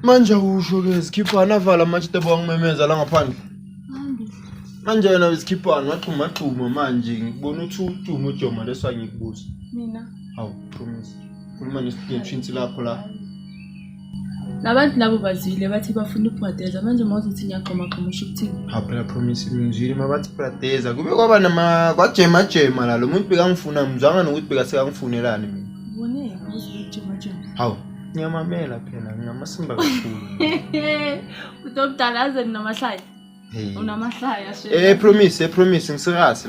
Manje usho-ke izikhiphana avala amashitebo wangimemeza la ngaphandle. Manje wena izikhiphana waqhuma manje ngibona uthi udumo ujoma leswa ngikubuza. Mina. Hawu, promise. Khuluma ngesithinti lakho la. Nabantu labo bazile bathi bafuna ukubhadeza manje mawuzothi ngiyaqhoma usho ukuthini? Hawu phela promise ngizwile mabathi bhadeza kube kwaba kwajema la lo muntu bekangifuna mzwanga nokuthi bekasekangifunelani mina. Ubone uzojema. Hawu. Ngiyamamela phela ngingamasimba kakhulu. Utobdalaze namahlaya. Unamahlaya Promise ngisirasi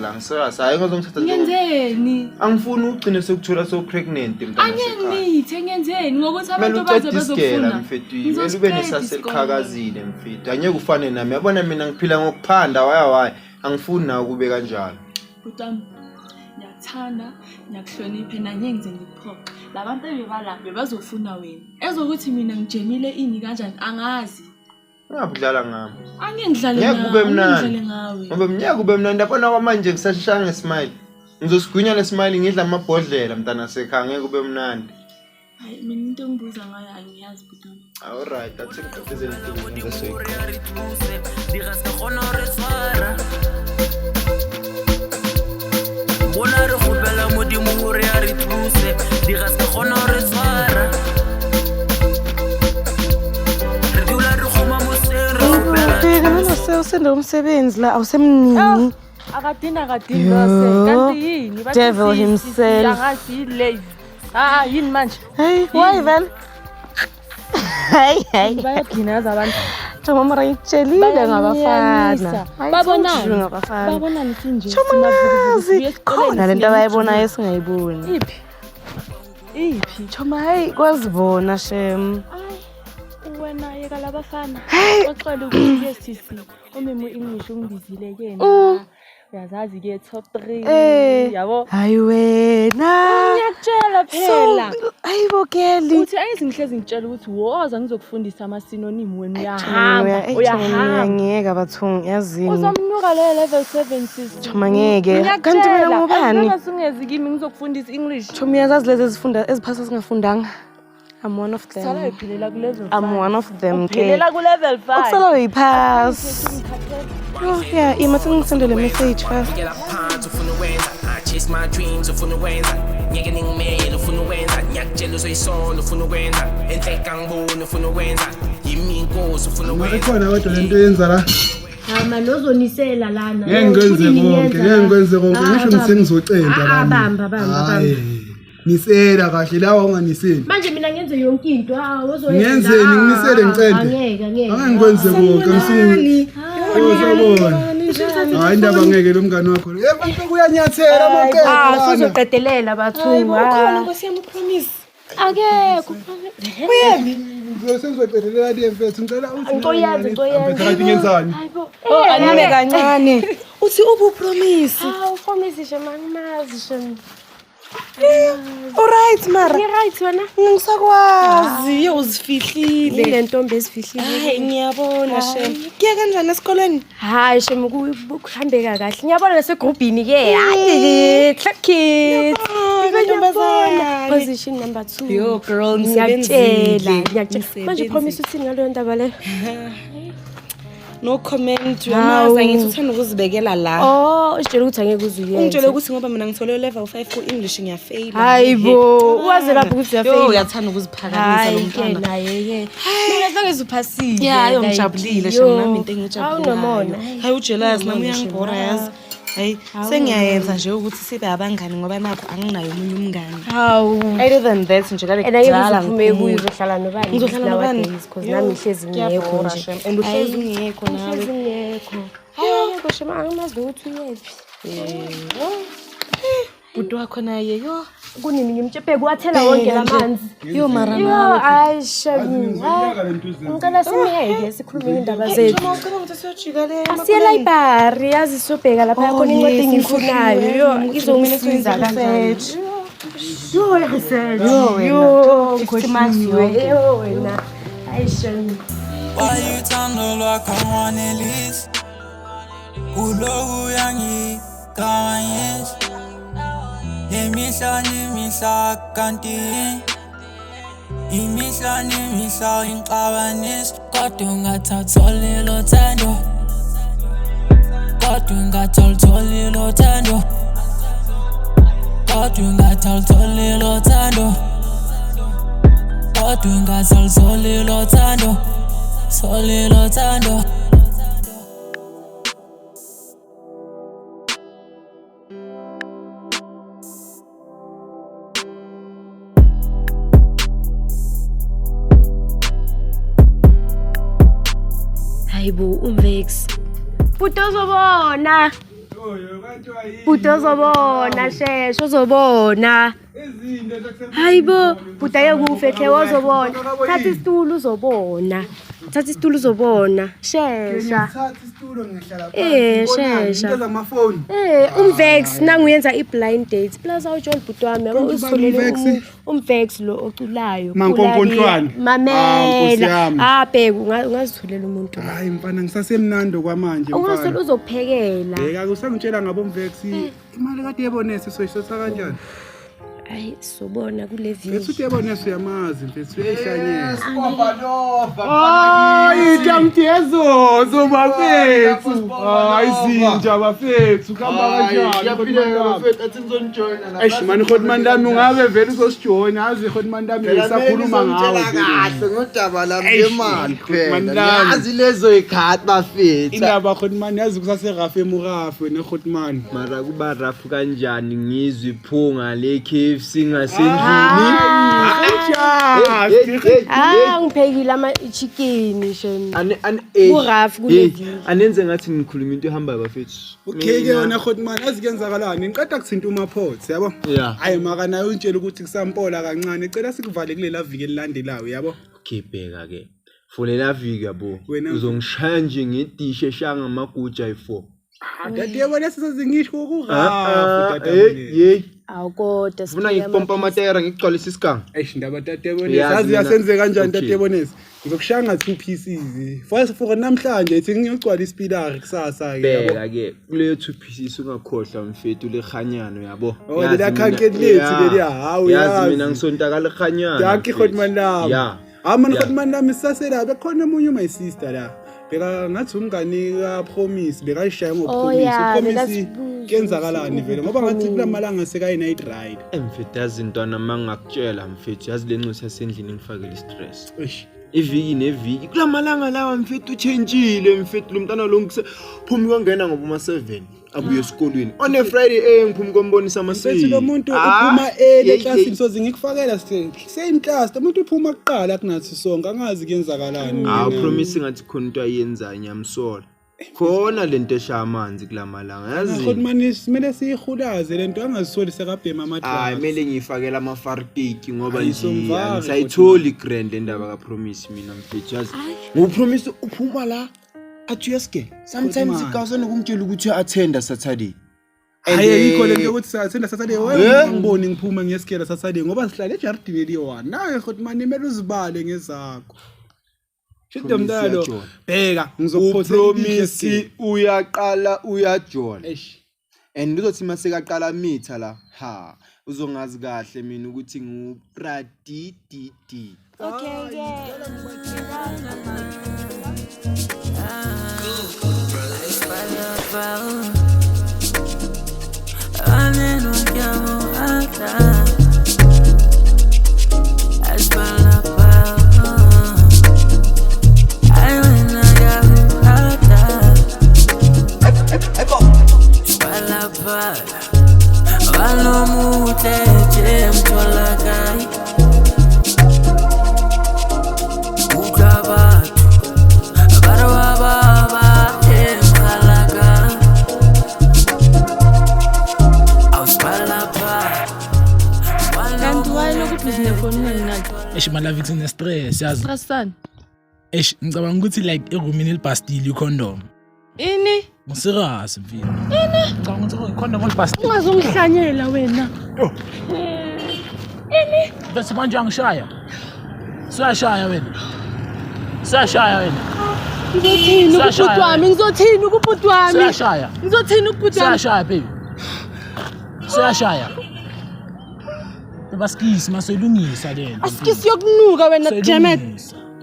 hayi ngizongithatha ngenzeni angifuni ugcine sekuthola so pregnant mntana ngenzeni ngokuthi abantu baze bazofuna mfethu ube nesaselikhakazile mfethu angeke ufane nami yabona mina ngiphila ngokuphanda waya angifuni na ukube kanjalo utami ngiyathanda ngiyakuhlonipha nanye ngize ngiphoqa labantu bebalambe bazofuna wena ezokuthi mina ngijemile ini kanjani angazi ngiyabudlala ngami angengidlale ngawe ngoba mnyaka ube mnandi yabona kwamanje ngisashaya ngesmile ngizosigwinya lesmile ngidla amabhodlela mntana sekhaya ngeke ube mnandi hayi mina into engibuza ngayo angiyazi butoni all right that's it bona re gopela modimo hore a re thuse di ga se gona re swara re dula re goma mosere gopela usenda umsebenzi la awusemnini akadina lose kanti yini bathi devil himself angasi late yini manje hey why then hey bayaginaza abantu Choma ngitshelile ngabafana. Babona nje simavukuvuku. Khona lento abayibonayo singayiboni. Iphi? Choma hey kwazibona shem. Wena yeka labafana. Xoxela ukuthi yesisi omemu English ungibizile kena. Uyazazi ke top 3 yabo. Hayi wena. Ngiyakutshela phela. Ayibo Kelly. Uthi ayizingihlezi ngitshela ukuthi woza ngizokufundisa ama synonym wena uyahamba. Ngiyeka bathungu yazini. Uzomnuka le level 7 sis. Choma ngeke. Kanti mina ngubani? Ngasungezi kimi ngizokufundisa English. Choma uyazazi lezi ezifunda eziphasa singafundanga. I'm one of them. Sala iphilela ku level 5. I'm one of them. Iphilela ku level 5. Ukusala uyipass. Oh yeah, imathi ngisendele message first. Chase my dreams ufuna ukwenza ngeke ngingumele ufuna ukwenza ngiyakutshela uzoyisona ufuna ukwenza enhleka ngibona ufuna ukwenza yimi inkosi ufuna ukwenza khona kodwa lento yenza la manje ozonisela lana ngeke ngikwenze konke ngisho ngisengizocenda la bamba nisela kahle lawa unganiseli manje mina ngenze yonke into ngenzeni nginisele ngicende angeke ngikwenze konke ngisunguli uzobona hayi indaba ngeke lo mngani wakho manje kuyanyathela amaqedwe uzoqedelela bathungu Nkosi yami promise akekho uyemi ngizoqedelela le mfethu ngicela uthi ngoyazi kanti ngenzani anime kancane uthi ubupromise promise shemani mazi shem alright mara right wena ngisakwazi uzifihlile ile ntombi ezifihlile hayi ngiyabona shem kuya kanjani esikoleni hayi shem ukuhambeka kahle ngiyabona nasegroupini ke hayi clap kids ngiyabona position number 2 yo girl ngiyakutshela manje promise uthini ngalo ndaba le no comment uyamaza ngithi uthanda ukuzibekela la usitshela ukuthi angeke uzuyenze ungitshela ukuthi ngoba mina ngithole level 5 ku English ngiyafail hayibo waze lapho ukuthi uyafail uyathanda ukuziphakamisa lo mntwana naye mina sange uphasile yeah ngijabulile shem nami into engijabulile awunomona hayi ujealous nami uyangibhora yazi hayi sengiyayenza nje ukuthi sibe abangani ngoba nakho anginayo umunye umngani other than that nje kale kudala ngiphume kuyo uzohlala nobani ngizohlala nobani because nami ihlezi ngiyekho nje and uhlezi ngiyekho nawe ihlezi ngiyekho hayi kusho angimazi ukuthi uyephi budo wakho naye yo kunini ngimtshephe wathela wonke lamanzi yo mara yo aisha ngicela simeke sikhulume indaba zethu asiye library yazi sobheka lapha khona incwadi engifunayo yo izongisiza kanjani yo research yo khoshimasiwe yo wena aisha wayithando lwakho ngwanelisi uloku yangikanyisa imihla kanti imihla nemihla ingixabanisa kodwa ungathatholi lo thando kodwa ungathatholi lo thando kodwa ungathatholi lo thando kodwa ungathatholi lo thando tholi lo thando Hayibo umvex. Puto uzobona. Puto uzobona sheshe uzobona. Hayibo puta yakufehle wazobona. Thatha isitulo uzobona. Thatha isitulo uzobona. Shesha. Shesha. Into zamafoni. Umvex nanguyenza iblind date. Plus awujol puto wami yabo usitholele umvex lo oculayo. Mankonkonhlwane. Mamela. Bheka ungazitholela umuntu. Hayi mfana ngisasemnando kwamanje mfana. Ungasolo uzophekela. Bheka kusangitshela ngabo umvex imali kade yebonese soyishotha kanjani? Hayi sobona kule video. Bese uthi yebonese uyamazi mfethu uyayihlanyela. Hayi tamtezo zobafethu. Hayi zinja bafethu khamba kanjani? Yaphila bafethu athi ngizonijoyina la. Eish man Hotman dami ungabe vele uzosijoyina azi Hotman dami ngisakhuluma ngawe. Kahle ngodaba lami lemali Hotman phela. dami. Yazi lezo ikhati bafethu. Indaba Hotman yazi kusase rafe emurafe ne Hotman. Mara kuba rafu kanjani ngizwe iphunga le KFC ngasendlini. Ngiphekile ama chicken shem. Uraf Anenze ngathi ngikhuluma into ehamba bafethu. Okay ke yona Hotman yazi kuyenzakalani ngiqeda kuthinta umaphots yabo. Hayi maka nayo untshela ukuthi kusampola kancane ecela sikuvale kulela viki elilandelayo yabo. Khibheka ke. Fulela viki yabo. Uzongishaya nje ngedishe eshanga amaguja i4. Dade yabona sisezingisho ukurafu dade. Awukodwa Ufuna ngipompa amatayera ngigcwalisa isikanga. Eish ndaba tatebonesi yazi yasenze kanjani tatebonesi ngizokushanga 2 pieces for namhlanje ithi ngiyogcwala ispilari kusasa ke yabo bheka ke kuleyo 2 pieces ungakhohlwa mfethu lekhanyano yabo yazi la khanketi lethu leli hawu yazi mina ngisonta le khanyano yakhi Hotman lami amani Hotman lami sisasela bekhona umunye my sister la beka ngathi umngani ka promise bekayishaya ngopromise kenzakalani vele ngoba ngathi kulamalanga sekayi night ride emfethu yazintwana mangakutshela mfethu yazi lenxusa sendlini ngifakele stress iviki neviki kulamalanga lawa mfethu uchenjile mfethu lo mntana lo phumi kwangena ngoba ma 7 abuye esikolweni on a Friday ngiphumi kombonisa amasiko mfethu lo muntu uphuma leclassini soze ngikufakela same class lo muntu uphuma kuqala kunathi sonke angazi kuyenzakalani promise ngathi khona into ayenza nyamsola khona lento esha amanzi kulamalanga yazi Hotman simele siyihulaze lento angazisoli sekabhema amadrug mele ngifakela ama fartiki ngoba nje ngisayitholi grand endaba ka promise mina mfethu yazi ngopromise uphuma la athi uyaske sometimes ikawusana kumtshela ukuthi attend Saturday ayikho lento ukuthi sathenda Saturday wena ngiboni ngiphuma ngesikela Saturday ngoba sihlala ejardini eliyi1 nawe Hotman imele uzibale ngezakho Shida mdalo bheka ngizokupromise uyaqala uyajola and uzothi mase kaqala mitha la uzongazi kahle mina ukuthi ngupradididi Malavi in stress yazi Stressani ngicabanga ukuthi like eroomini elibastile icondom ini Serious mfini ini ngicabanga ukuthi icondom elibastile ungazongihlanyela wena ini bese manje angishaya sayashaya wena sayashaya wena ngizothini ukubhuti wami sayashaya ngizothini ukubhuti wami sayashaya baby sayashaya Baskisi masoyilungisa le. Asikisi yokunuka wena Jamet.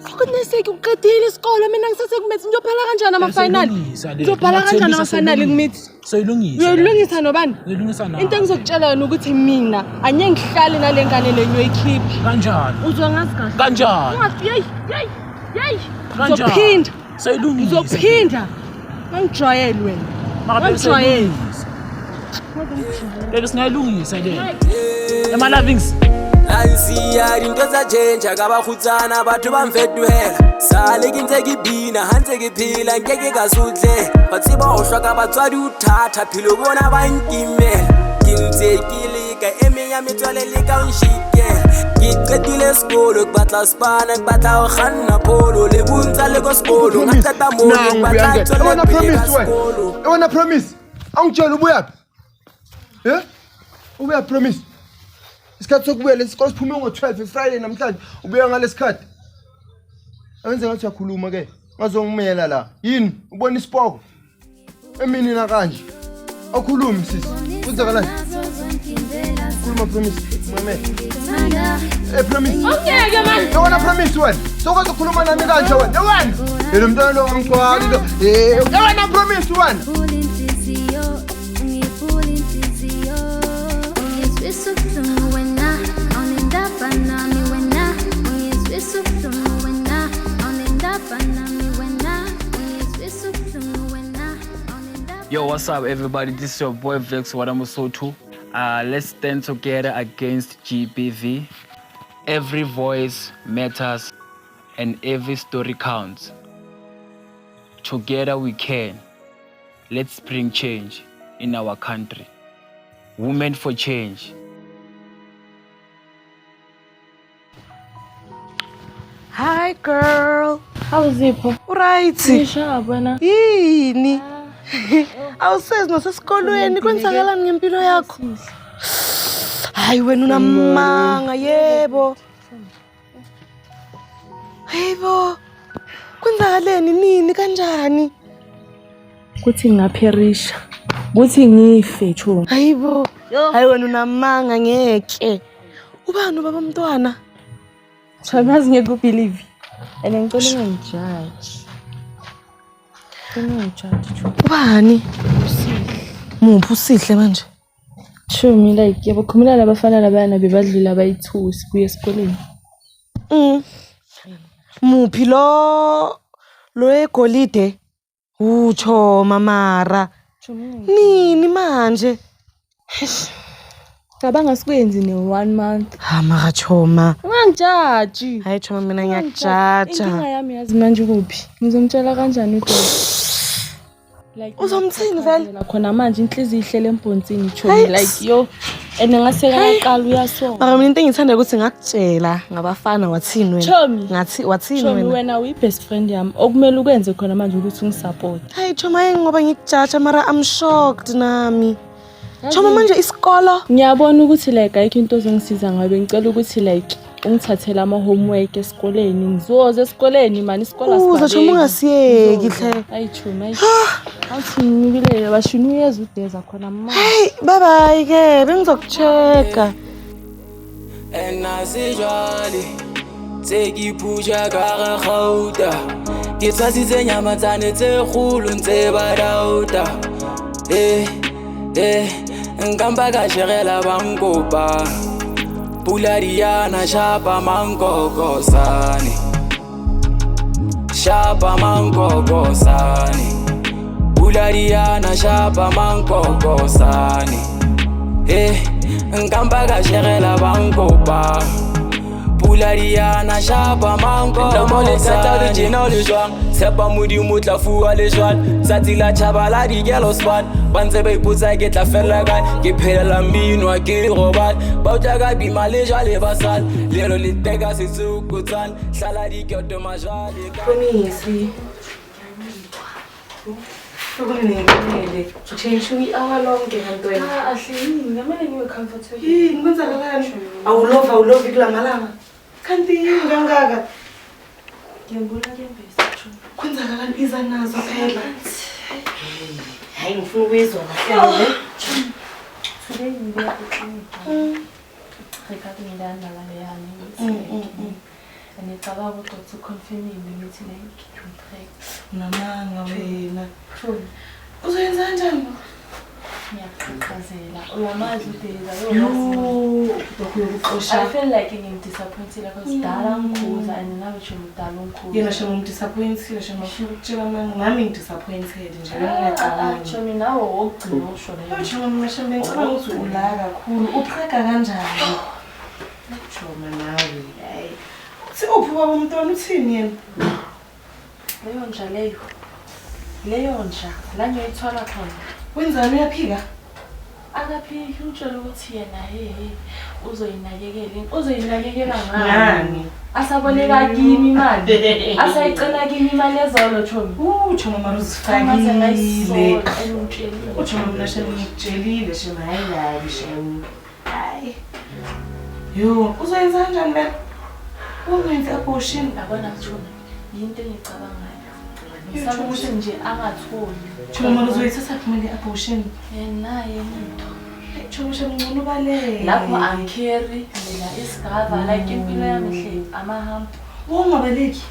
Akuneseki uqedile isikole mina ngisasekumethi ngiyophala kanjani ama-final. Ngizophala kanjani ama-final ngimithi. Soyilungisa. Uyayilungisa nobani? Uyilungisa nawe. Into engizokutshela yona ukuthi mina anye ngihlali nale ngane le ngiyoyikhipha. Kanjani? Uzwangazi kahle. Kanjani? Yeyi. Kanjani? Uzophinda. Soyilungisa. Uzophinda. Mangijwayele wena. Mangijwayele. Bebe singayilungisa le. Ema lovings. Nansiya into zajenja kabakhutsana batho bamfetuhela sale ke ntse ke bina hantse ke phela nkeke ka sotle batse ba o hloka batswadi uthatha philo bona ba nkimela ke ntse ke leka eme ya metswale le ka nshikela ke qetile sekolo ke batla spana ke batla go khanna polo le buntsa le go sekolo ngata mo ke batla tswela pele sekolo I wanna promise angitshela ubuyaphi ubuya promise isikhathi sokubuya lesikole siphume ngo-12 Friday namhlanje ubuya ngalesikhathi awenze ngathi uyakhuluma ke ngazongimela la yini ubona isipoko emini na kanje akhulumi sisi kwenzakalani khuluma promise mame promise Okay man. You wanna promise wena sokwazi ukukhuluma nami kanje wena wena yena umntwana lo angicwali lo you wanna promise wena Yo, what's up everybody? This is your boy Vex Wadamusotho. Let's stand together against GBV. Every voice matters and every story counts. Together we can. Let's bring change in our country. Women for change. Hi girl. How's it? Right. Ngishabona. Yini? Awusezi nasesikolweni kwenzakalani ngempilo yakho? Hayi wena unamanga yebo. Hayibo. Kwenzakaleni nini kanjani? Kuthi ngapherisha. Kuthi ngife cho. Hayibo. Hayi wena unamanga ngeke. Ubani baba mntwana? Chamazi ngeke ubelieve. Ene ngicela ngijudge. Ubani? Muphi usihle manje? Shumi like yabo khumula labafana labana bebadlula bayithusi kuye esikoleni. Muphi lo egolide? Utsho mamara. Nini manje? Cabanga sikwenzi ne1 month. Ha mara choma. Ungangijaji. Hayi choma mina ngiyakujaja. Inkinga yami yazi manje kuphi? Ngizomtshela kanjani uDodo? Like uzomthini vele? La khona manje inhliziyo ihlele emponsini chomi like yo ene ngase kaqala uyasonga. Mara mina into engithanda ukuthi ngakutshela ngabafana wathini wena? Chomi. Ngathi wathini wena? Chomi wena uyi best friend yami. Okumele ukwenze khona manje ukuthi ngisupport. Hayi choma ngoba ngikujaja mara I'm shocked nami. Choma manje isikolo ngiyabona ukuthi like ayikho into ozongisiza ngayo bengicela ukuthi like ungithathela ama homework esikoleni ngizoza esikoleni mani isikole asibaleki uza choma ungasiyeki hle ayichuma awuthi ngibile bashini uyeza udeza khona mama hey bye bye ke bengizokuchecka enasijwali sekiphuja ka gauta ke tsasitse nyamatsane tse khulu ntse ba dauta ngamba ka shegela bankopa Pulariana shapa mankoko sani Pulariana shapa mankoko sani ngamba ka shegela bankopa Pulariana shapa manko Namo le sata le jina le joang Sepa mudi mutla fua le joan Sati la chabala di gelo spot Banse be iputsa ke tla fela gai Ke phela la minwa ke robat Bauta ka bima le jwa le basal Lero le tega se sukutan Shala di kyo de majwa le Konisi Ukunele change we hour long ke kantweni ahlini ngamele ngiwe comfortable yini kwenzakalani awulove kulangalanga kanti ngangaka ngiyabona kuyembesa cho kwenzakalani iza nazo phela hayi ngifuna ukuyizwa kahle Afrika kungindandala leyani ngicabanga ukuthi uconfirmile ngithi ngikhiphe namanga wena uzoyenza kanjani ngiyaqhaqhazela uyamazi udeza yokuqosha I feel like ngimdisappointed because dala ngikhuza and nawe nje umdala ongikhuza yena shema umdisappointed shema ukutshela manje nami ngidisappointed nje ngiyacabanga shema nawe wogcina usho leyo shema mina shema ngicabanga ukuthi ula kakhulu upheka kanjani shema nawe hayi Sipho baba umntwana uthini yena? Leyo nja la ngiyoyithola khona. Wenzani uyaphika? Akaphiki utshela ukuthi yena uzoyinakekela ngani? Asaboleka kimi imali. Asayicela kimi imali ezolo Chomi. Chomi mara uzifakile. Uchomi mina shema ngikutshelile shema hayi shema. Hayi. Yo, uzoyenza kanjani le? Wenza abortion yabona Chomi yinto engicabangayo ngisaba ukuthi nje angatholi Chomi mara uzoyithatha kumele abortion naye umuntu Chomi ngcono balele lapho angicarry mina isigava like impilo yami hle amahamba ungabaleki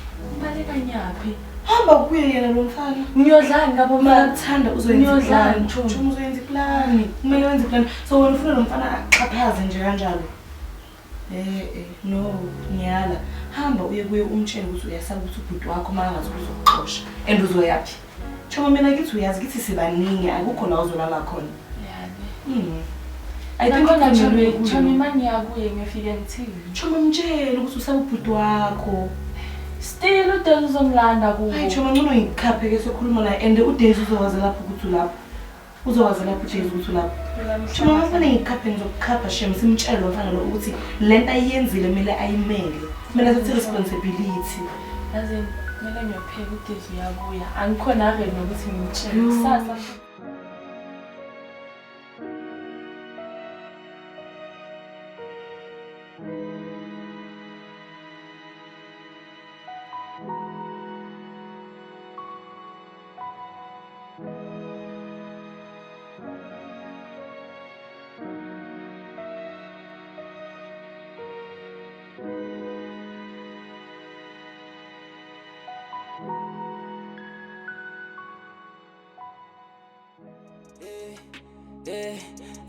baleka nyaphi hamba kuye yena lo mfana ngiyodlani ngabo mathanda uzoyenza plan Chomi uzoyenza plan kumele wenze plan so wena ufuna lo mfana aqhaphaze nje kanjalo no ngiyala hamba uye kuye umtshele ukuthi uyasaba ukuthi ubhuti wakho mangazi uzokuxosha and uzoyapi Chomi mina ngithi uyazi ngithi sibaningi akukho la uzolala khona I think khona Chomi manje yakuye ngifike ngithini Chomi mtshele ukuthi usaba ubhuti wakho still uDaisy uzomlanda kuwo hayi Chomi mina ngikhaphe ke sokhuluma naye and uDaisy uzowazi lapho ukuthi ulapho uzowazi lapho uDaisy ukuthi ulapho Chomi mafana ngikhaphe ngizokukhapha shem simtshele lo mfana lo ukuthi lento ayenzile kumele ayimele mina sethi responsibility yazi mina ngiyopheka uDaisy uyabuya angikhona ake nokuthi ngimtshele kusasa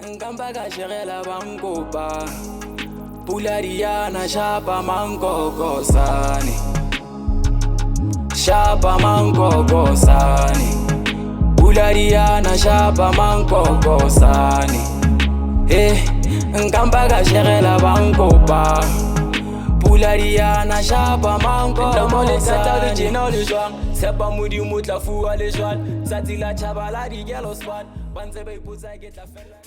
Nkamba ka shegela bankopa Pula Diana shapa mankoko sani Shapa mankoko sani Pula Diana shapa mankoko sani Nkamba ka shegela bankopa Pula Diana shapa mankoko sani Namo le tata le jena le joang Sepa moudi mout la fou a le joan Sati la chaba la di gelo swan Banze be ipouza get la fella